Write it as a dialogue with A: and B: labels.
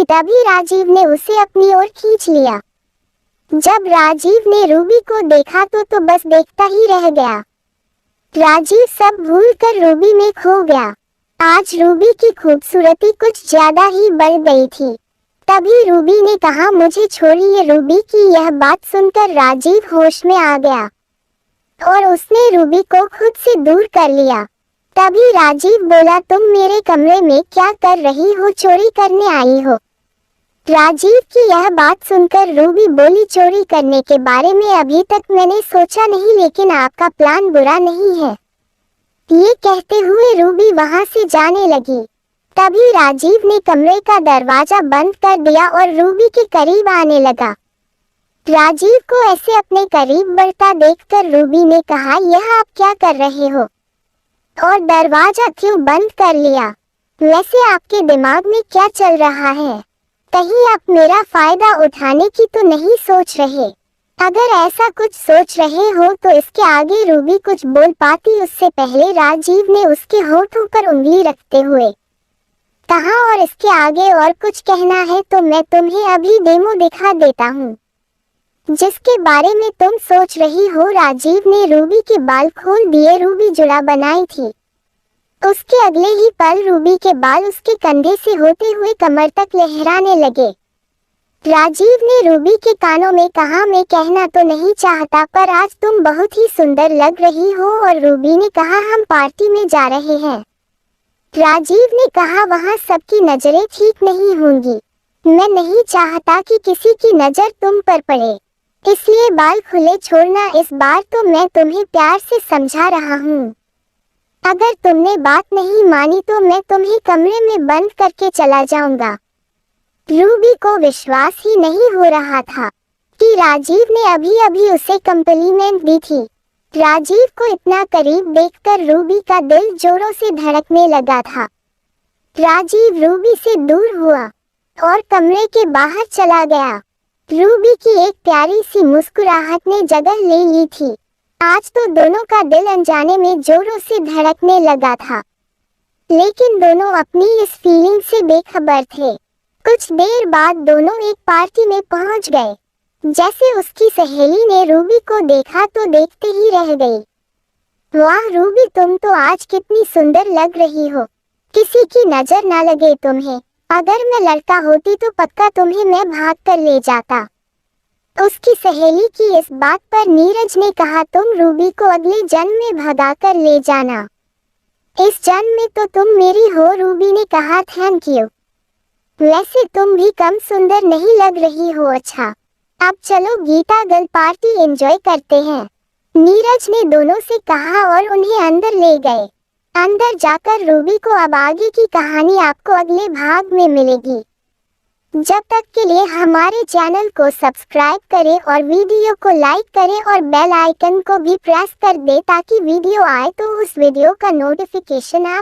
A: थी तभी राजीव ने उसे अपनी ओर खींच लिया। जब राजीव ने रूबी को देखा तो बस देखता ही रह गया। राजीव सब भूलकर रूबी में खो गया। आज रूबी की खूबसूरती कुछ ज्यादा ही बढ़ गई थी। तभी रूबी ने कहा, मुझे छोड़िए। रूबी की यह बात सुनकर राजीव होश में आ गया और उसने रूबी को खुद से दूर कर लिया। तभी राजीव बोला, तुम मेरे कमरे में क्या कर रही हो? चोरी करने आई हो? राजीव की यह बात सुनकर रूबी बोली, चोरी करने के बारे में अभी तक मैंने सोचा नहीं, लेकिन आपका प्लान बुरा नहीं है। ये कहते हुए रूबी वहां से जाने लगी। तभी राजीव ने कमरे का दरवाजा बंद कर दिया और रूबी के करीब आने लगा। राजीव को ऐसे अपने करीब बढ़ता देखकर रूबी ने कहा, यह आप क्या कर रहे हो और दरवाजा क्यों बंद कर लिया? वैसे आपके दिमाग में क्या चल रहा है? कहीं आप मेरा फायदा उठाने की तो नहीं सोच रहे? अगर ऐसा कुछ सोच रहे हो तो इसके आगे रूबी कुछ बोल पाती, उससे पहले राजीव ने उसके होठों पर उंगली रखते हुए कहा, और इसके आगे और कुछ कहना है तो मैं तुम्हें अभी डेमो दिखा देता हूँ जिसके बारे में तुम सोच रही हो। राजीव ने रूबी के बाल खोल दिए। रूबी जुड़ा बनाई थी। उसके अगले ही पल रूबी के बाल उसके कंधे से होते हुए कमर तक लहराने लगे। राजीव ने रूबी के कानों में कहा, मैं कहना तो नहीं चाहता पर आज तुम बहुत ही सुंदर लग रही हो। और रूबी ने कहा, हम पार्टी में जा रहे हैं। राजीव ने कहा, वहाँ सबकी नजरें ठीक नहीं होंगी। मैं नहीं चाहता कि किसी की नजर तुम पर पड़े, इसलिए बाल खुले छोड़ना। इस बार तो मैं तुम्हें प्यार से समझा रहा हूँ। अगर तुमने बात नहीं मानी तो मैं तुम्हें कमरे में बंद करके चला जाऊंगा। रूबी को विश्वास ही नहीं हो रहा था कि राजीव ने अभी अभी उसे कम्प्लीमेंट दी थी। राजीव को इतना करीब देखकर रूबी का दिल जोरों से धड़कने लगा था। राजीव रूबी से दूर हुआ और कमरे के बाहर चला गया। रूबी की एक प्यारी सी मुस्कुराहट ने जगह ले ली थी। आज तो दोनों का दिल अनजाने में जोरों से धड़कने लगा था, लेकिन दोनों अपनी इस फीलिंग से बेखबर थे। कुछ देर बाद दोनों एक पार्टी में पहुंच गए। जैसे उसकी सहेली ने रूबी को देखा तो देखते ही रह गई। वाह रूबी, तुम तो आज कितनी सुंदर लग रही हो। किसी की नजर ना लगे तुम्हें। अगर मैं लड़का होती तो पक्का तुम्हें मैं भाग कर ले जाता। उसकी सहेली की इस बात पर नीरज ने कहा, तुम रूबी को अगले जन्म में भगा कर ले जाना। इस जन्म में तो तुम मेरी हो। रूबी ने कहा, थैंक यू। वैसे तुम भी कम सुंदर नहीं लग रही हो। अच्छा, अब चलो गीता गर्ल पार्टी एंजॉय करते हैं, नीरज ने दोनों से कहा और उन्हें अंदर ले गए। अंदर जाकर रूबी को अब आगे की कहानी आपको अगले भाग में मिलेगी। जब तक के लिए हमारे चैनल को सब्सक्राइब करें और वीडियो को लाइक करें और बेल आइकन को भी प्रेस कर दें ताकि वीडियो आए तो उस वीडियो का नोटिफिकेशन आप